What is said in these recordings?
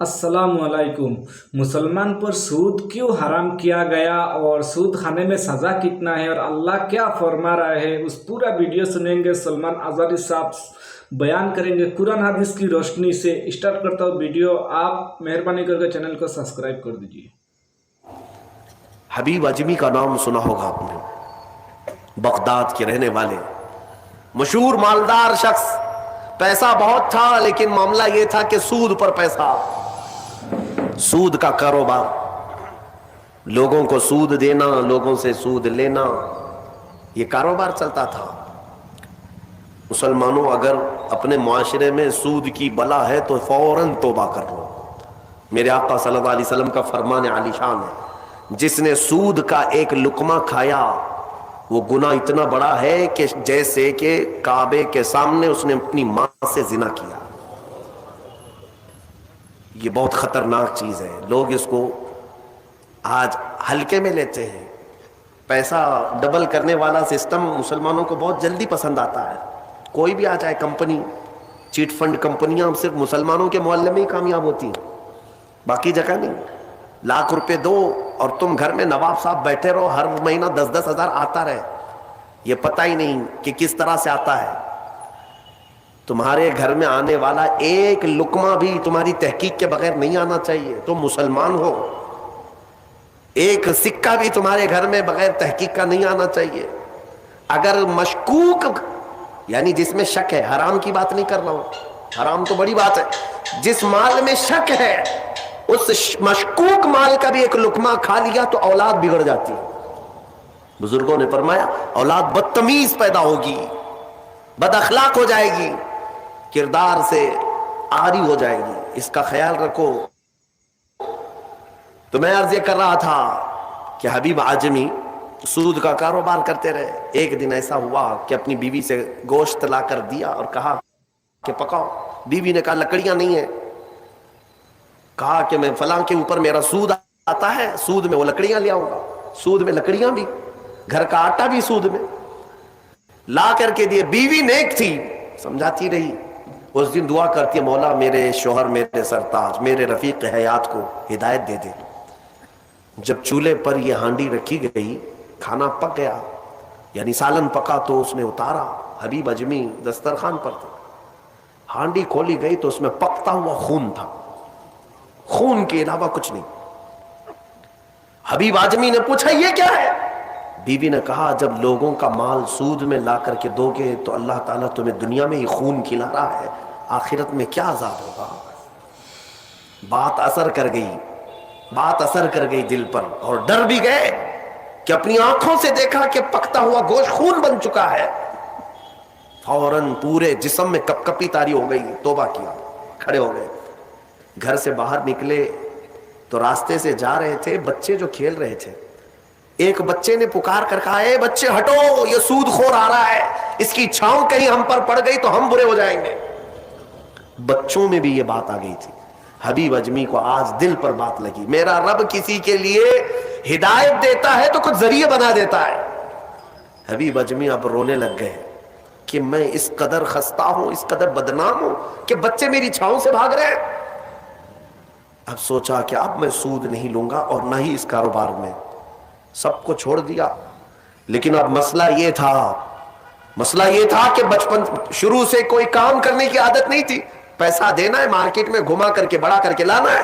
अस्सलाम वालेकुम। मुसलमान पर सूद क्यों हराम किया गया और सूद खाने में सज़ा कितना है और अल्लाह क्या फरमा रहा है, उस पूरा वीडियो सुनेंगे। सलमान आज़ादी साहब बयान करेंगे कुरान हदीस की रोशनी से। स्टार्ट करता हूँ वीडियो। आप मेहरबानी करके चैनल को सब्सक्राइब कर दीजिए। हबीब अजमी का नाम सुना होगा आपने, बगदाद के रहने वाले मशहूर मालदार शख्स। पैसा बहुत था लेकिन मामला यह था कि सूद पर पैसा, सूद का कारोबार, लोगों को सूद देना, लोगों से सूद लेना, यह कारोबार चलता था। मुसलमानों, अगर अपने मुआशरे में सूद की बला है तो फौरन तौबा कर लो। मेरे आका सल्लल्लाहु अलैहि वसल्लम का फरमान आलीशान है, जिसने सूद का एक लुकमा खाया वो गुनाह इतना बड़ा है कि जैसे कि काबे के सामने उसने अपनी मां से जिना किया। ये बहुत खतरनाक चीज है। लोग इसको आज हल्के में लेते हैं। पैसा डबल करने वाला सिस्टम मुसलमानों को बहुत जल्दी पसंद आता है। कोई भी आ जाए कंपनी, चीट फंड कंपनियां सिर्फ मुसलमानों के मोहल्ले में ही कामयाब होती हैं, बाकी जगह नहीं। लाख रुपए दो और तुम घर में नवाब साहब बैठे रहो, हर महीना 10-10 हजार आता रहे, ये पता ही नहीं कि किस तरह से आता है। तुम्हारे घर में आने वाला एक लुकमा भी तुम्हारी तहकीक के बगैर नहीं आना चाहिए। तुम मुसलमान हो, एक सिक्का भी तुम्हारे घर में बगैर तहकीक का नहीं आना चाहिए। अगर मशकूक, यानी जिसमें शक है, हराम की बात नहीं कर रहा हूं, हराम तो बड़ी बात है, जिस माल में शक है उस मशकूक माल का भी एक लुकमा खा लिया तो औलाद बिगड़ जाती है। बुजुर्गों ने फरमाया, औलाद बदतमीज पैदा होगी, बद अखलाक हो जाएगी, किरदार से आरी हो जाएगी। इसका ख्याल रखो। तो मैं अर्ज ये कर रहा था कि हबीब आजमी सूद का कारोबार करते रहे। एक दिन ऐसा हुआ कि अपनी बीवी से गोश्त ला कर दिया और कहा कि पकाओ। बीवी ने कहा लकड़ियां नहीं है। कहा कि मैं फलां के ऊपर मेरा सूद आता है, सूद में वो लकड़ियां ले आऊंगा। सूद में लकड़ियां भी, घर का आटा भी सूद में ला करके दिए। बीवी नेक थी, समझाती रही। उस दिन दुआ करती है, मौला मेरे शोहर, मेरे सरताज, मेरे रफीक हयात को हिदायत दे दे। जब चूल्हे पर यह हांडी रखी गई, खाना पक गया, यानी सालन पका, तो उसने उतारा। हबीब अजमी दस्तरखान पर थे। हांडी खोली गई तो उसमें पकता हुआ खून था, खून के अलावा कुछ नहीं। हबीब आजमी ने पूछा ये क्या है? बीवी ने कहा, जब लोगों का माल सूद में ला करके दोगे तो अल्लाह ताला तुम्हें दुनिया में ही खून खिला रहा है, आखिरत में क्या अज़ाब होगा। बात असर कर गई, बात असर कर गई दिल पर, और डर भी गए कि अपनी आंखों से देखा कि पकता हुआ गोश्त खून बन चुका है। फौरन पूरे जिस्म में कपकपी तारी हो गई। तौबा किया, खड़े हो गए। घर से बाहर निकले तो रास्ते से जा रहे थे, बच्चे जो खेल रहे थे, एक बच्चे ने पुकार कर कहा, ए बच्चे हटो, ये सूदखोर आ रहा है, इसकी छांव कहीं हम पर पड़ गई तो हम बुरे हो जाएंगे। बच्चों में भी ये बात आ गई थी। हबीब अजमी को आज दिल पर बात लगी, मेरा रब किसी के लिए हिदायत देता है तो कुछ जरिए बना देता है। हबीब अजमी अब रोने लग गए कि मैं इस कदर खस्ता हूं, इस कदर बदनाम हूं कि बच्चे मेरी छांव से भाग रहे हैं। अब सोचा कि अब मैं सूद नहीं लूंगा और ना ही इस कारोबार में, सबको छोड़ दिया। लेकिन अब मसला ये था कि बचपन शुरू से कोई काम करने की आदत नहीं थी। पैसा देना है, मार्केट में घुमा करके बड़ा करके लाना है।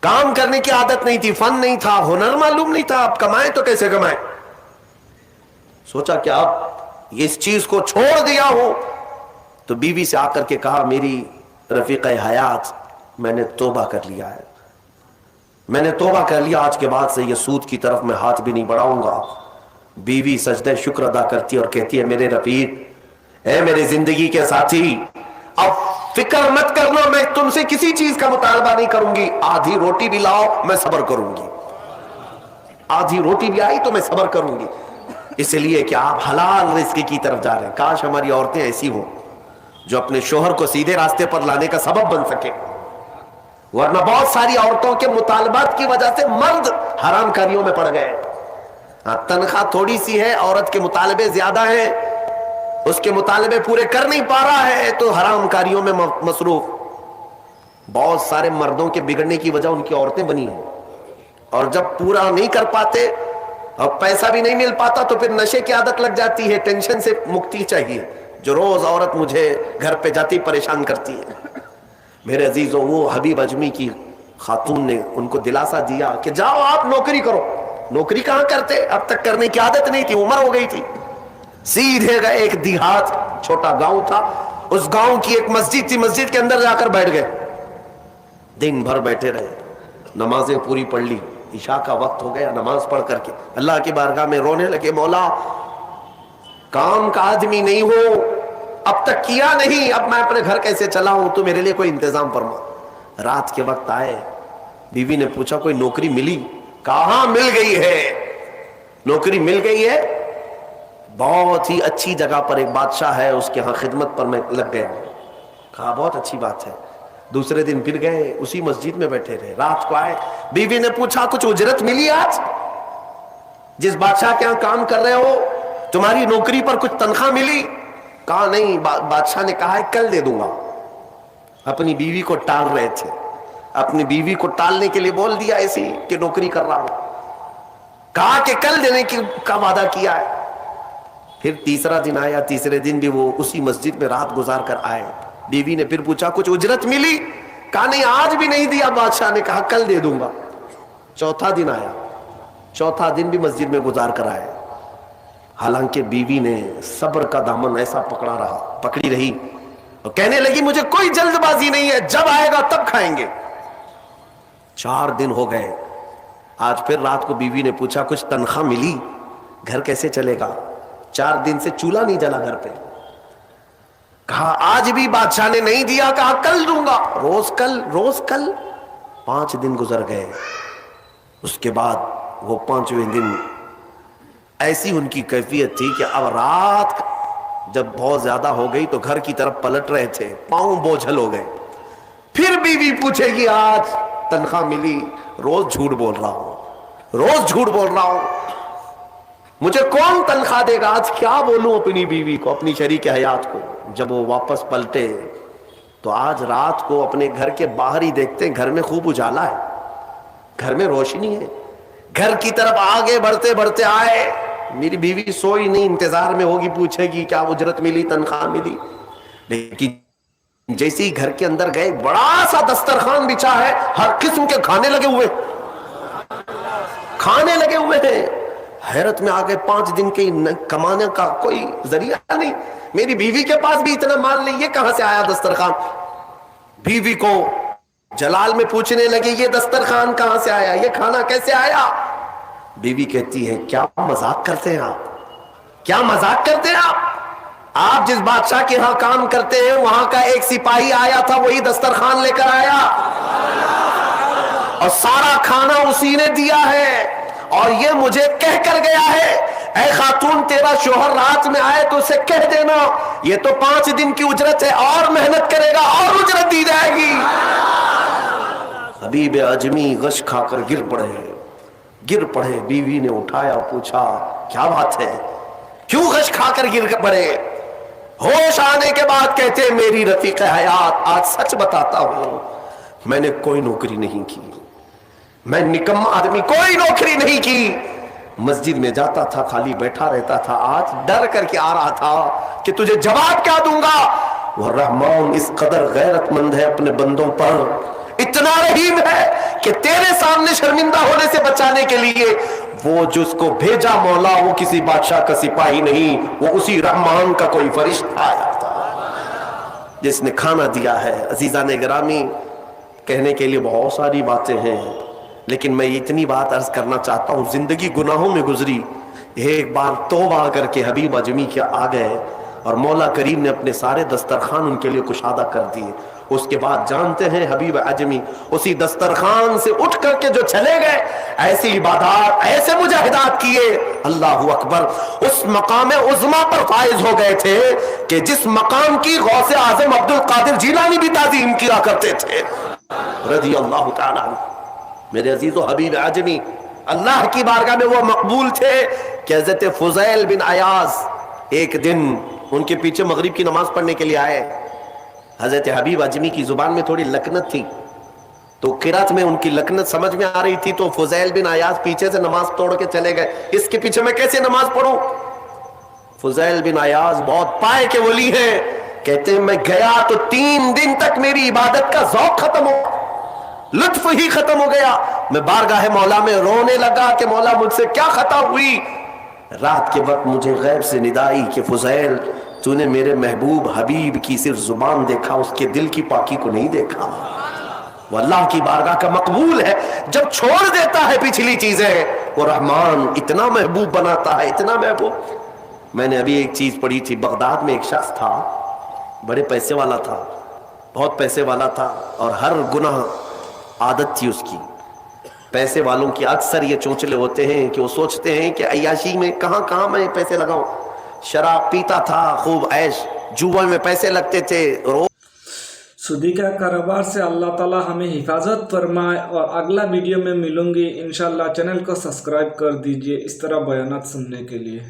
काम करने की आदत नहीं थी, फन नहीं था, हुनर मालूम नहीं था। अब कमाए तो कैसे कमाए? सोचा कि अब इस चीज को छोड़ दिया हो। तो बीवी से आकर के कहा, मेरी रफीक हयात, मैंने तौबा कर लिया है, मैंने तौबा कर लिया, आज के बाद से ये सूद की तरफ मैं हाथ भी नहीं बढ़ाऊंगा। बीवी सजदे शुक्र अदा करती और कहती है, मेरे रफीक, ए मेरे जिंदगी के साथी, अब फिक्र मत करना, मैं तुमसे किसी चीज का मुतालबा नहीं करूंगी। आधी रोटी भी लाओ मैं सब्र करूंगी, आधी रोटी भी आई तो मैं सब्र करूंगी, इसलिए कि आप हलाल रिज़्क़ की तरफ जा रहे हैं। काश हमारी औरतें ऐसी हो जो अपने शोहर को सीधे रास्ते पर लाने का सबब बन सके, वरना बहुत सारी औरतों के मुतालबात की वजह से मर्द हराम कारियों में पड़ गए। तनख्वाह थोड़ी सी है, औरत के मुतालबे ज्यादा है, उसके मुतालबे पूरे कर नहीं पा रहा है तो हराम कारियों में मसरूफ। بہت سارے مردوں کے بگڑنے کی وجہ ان کی عورتیں بنی ہیں، اور جب پورا نہیں کر پاتے اور پیسہ بھی نہیں مل پاتا تو پھر نشے کی عادت لگ جاتی ہے. ٹینشن سے مکتی چاہیے. جو روز عورت مجھے گھر پہ جاتی پریشان کرتی ہے، میرے عزیزوں وہ حبیب اجمی کی خاتون نے ان کو دلاسا دیا کہ جاؤ آپ نوکری کرو. نوکری کہاں کرتے، اب تک کرنے کی عادت نہیں تھی، عمر ہو گئی تھی. سیدھے گئے ایک دیہات چھوٹا گاؤں تھا، اس گاؤں کی ایک مسجد تھی، مسجد کے اندر جا کر بیٹھ گئے. دن بھر بیٹھے رہے، نمازیں پوری پڑھ لی. عشاء کا وقت ہو گیا، نماز پڑھ کر کے اللہ کی بارگاہ میں رونے لگے، مولا کام کا آدمی نہیں ہو، اب تک کیا نہیں، اب میں اپنے گھر کیسے چلاؤں، تو میرے لیے کوئی انتظام فرما. رات کے وقت آئے، بیوی نے پوچھا کوئی نوکری ملی؟ کہاں مل گئی ہے، نوکری مل گئی ہے، بہت ہی اچھی جگہ پر ایک بادشاہ ہے، اس کے ہاں خدمت پر میں لگ گیا. کہا بہت اچھی بات ہے. دوسرے دن پھر گئے، اسی مسجد میں بیٹھے رہے. رات کو آئے، بیوی نے پوچھا کچھ اجرت ملی آج؟ جس بادشاہ کے ہاں کام کر رہے ہو تمہاری نوکری پر کچھ تنخواہ ملی؟ کہا نہیں، بادشاہ نے کہا ہے کل دے دوں گا. اپنی بیوی کو ٹال رہے تھے، اپنی بیوی کو ٹالنے کے لیے بول دیا ایسی کہ نوکری کر رہا ہوں. کہا کہ کل دینے کا وعدہ کیا ہے. پھر تیسرا دن آیا، تیسرے دن بھی وہ اسی مسجد میں رات گزار کر آئے. بیوی نے پھر پوچھا کچھ اجرت ملی؟ کہا نہیں آج بھی نہیں دیا بادشاہ نے، کہا کل دے دوں گا. چوتھا دن آیا، چوتھا دن بھی مسجد میں گزار کر آئے. حالانکہ بیوی نے صبر کا دامن ایسا پکڑی رہی اور کہنے لگی مجھے کوئی جلد بازی نہیں ہے، جب آئے گا تب کھائیں گے. 4 دن ہو گئے. آج پھر رات کو بیوی نے پوچھا کچھ تنخواہ ملی، گھر کیسے چلے گا، 4 دن سے چولہا نہیں جلا گھر پہ. کہا آج بھی بادشاہ نے نہیں دیا، کہا کل دوں گا، روز کل روز کل. 5 دن گزر گئے. اس کے بعد وہ 5ویں دن ایسی ان کی کیفیت تھی کہ اب رات جب بہت زیادہ ہو گئی تو گھر کی طرف پلٹ رہے تھے، پاؤں بوجھل ہو گئے. پھر بیوی پوچھے گی آج تنخواہ ملی؟ روز جھوٹ بول رہا ہوں، روز جھوٹ بول رہا ہوں، مجھے کون تنخواہ دے گا؟ آج کیا بولوں اپنی بیوی کو، اپنی شریک حیات کو. جب وہ واپس پلٹے تو آج رات کو اپنے گھر کے باہر ہی دیکھتے ہیں گھر میں خوب اجالا ہے، گھر میں روشنی ہے. گھر کی طرف آگے بڑھتے بڑھتے آئے، میری بیوی سوئی نہیں، انتظار میں ہوگی، پوچھے گی کیا اجرت ملی، تنخواہ ملی. لیکن جیسے ہی گھر کے اندر گئے، بڑا سا دسترخوان بچھا ہے، ہر قسم کے کھانے لگے ہوئے، کھانے لگے ہوئے ہیں. حیرت میں آگے 5 دن کے کمانے کا کوئی ذریعہ نہیں. میری بیوی کے پاس بھی اتنا مال نہیں، یہ کہاں سے آیا دسترخوان؟ بیوی کو جلال میں پوچھنے لگے یہ دسترخوان کہاں سے آیا، یہ کھانا کیسے آیا؟ بیوی کہتی ہے کیا مذاق کرتے ہیں آپ، کیا مذاق کرتے ہیں آپ جس بادشاہ کے ہاں کام کرتے ہیں وہاں کا ایک سپاہی آیا تھا، وہی دسترخوان لے کر آیا اور سارا کھانا اسی نے دیا ہے، اور یہ مجھے کہہ کر گیا ہے اے خاتون تیرا شوہر رات میں آئے تو اسے کہہ دینا یہ تو 5 دن کی اجرت ہے، اور محنت کرے گا اور اجرت دی جائے گی. حبیب اجمی غش کھا کر گر پڑے. بیوی نے اٹھایا، پوچھا کیا بات ہے، کیوں غش کھا کر گر پڑے؟ ہوش آنے کے بعد کہتے ہیں میری رفیق حیات آج سچ بتاتا ہوں، میں نے کوئی نوکری نہیں کی، میں نکما آدمی، کوئی نوکری نہیں کی. مسجد میں جاتا تھا خالی بیٹھا رہتا تھا، آج ڈر کر کے آ رہا تھا کہ تجھے جواب کیا دوں گا. وہ رحمان اس قدر غیرت مند ہے اپنے بندوں پر، اتنا رحیم ہے کہ تیرے سامنے شرمندہ ہونے سے بچانے کے لیے وہ جس کو بھیجا مولا وہ کسی بادشاہ کا سپاہی نہیں، وہ اسی رحمان کا کوئی فرشتہ آیا تھا جس نے کھانا دیا ہے. عزیزان گرامی، کہنے کے لیے بہت ساری باتیں ہیں، لیکن میں اتنی بات عرض کرنا چاہتا ہوں. زندگی گناہوں میں گزری، ایک بار توبہ کر کے حبیب اجمی کے آ گئے اور مولا کریم نے اپنے سارے دسترخوان ان کے لیے کشادہ کر دیے. اس کے بعد جانتے ہیں حبیب اجمی اسی دسترخوان سے اٹھ کر کے جو چلے گئے، ایسی عبادات، ایسے مجاہدات کیے، اللہ اکبر، اس مقام عظما پر فائز ہو گئے تھے کہ جس مقام کی غوث اعظم عبد القادر جیلانی بھی تعظیم کیا کرتے تھے رضی اللہ تعالی عنہ. میرے عزیز و حبیب اجمی اللہ کی بارگاہ میں وہ مقبول تھے کہ حضرت فضیل بن عیاض ایک دن ان کے پیچھے مغرب کی نماز پڑھنے کے لیے آئے. हजरत हबीब अजमी की जुबान में थोड़ी लकनत थी, तो किरात में उनकी लकनत समझ में आ रही थी, तो फुजैल बिन अयाज पीछे से नमाज तोड़ के चले गए, इसके पीछे मैं कैसे नमाज पढ़ूं। फुजैल बिन अयाज बहुत पाए के वली हैं, कहते हैं मैं गया तो 3 दिन तक मेरी इबादत का ज़ौक़ खत्म हो, लुत्फ ही खत्म हो गया। मैं बारगाह मौला में रोने लगा कि मौला मुझसे क्या खता हुई। रात के वक्त मुझे गैब से निदाई कि फुजैल तूने मेरे महबूब हबीब की सिर्फ जुबान देखा, उसके दिल की पाकी को नहीं देखा। वो अल्लाह की बारगाह का मकबूल है, जब छोड़ देता है पिछली चीजें वो रहमान इतना महबूब बनाता है, इतना महबूब। मैंने अभी एक चीज पढ़ी थी, बगदाद में एक शख्स था, बड़े पैसे वाला था, बहुत पैसे वाला था, और हर गुनाह आदत थी उसकी। पैसे वालों की अक्सर ये चोंचले होते हैं कि वो सोचते हैं कि अय्याशी में कहाँ कहाँ मैं पैसे लगाऊं। शराब पीता था, खूब ऐश, जुआ में पैसे लगते थे। सूदी का कारोबार से अल्लाह ताला हमें हिफाजत फरमाए। और अगला वीडियो में मिलूंगी इंशाल्लाह। चैनल को सब्सक्राइब कर दीजिए इस तरह बयानात सुनने के लिए।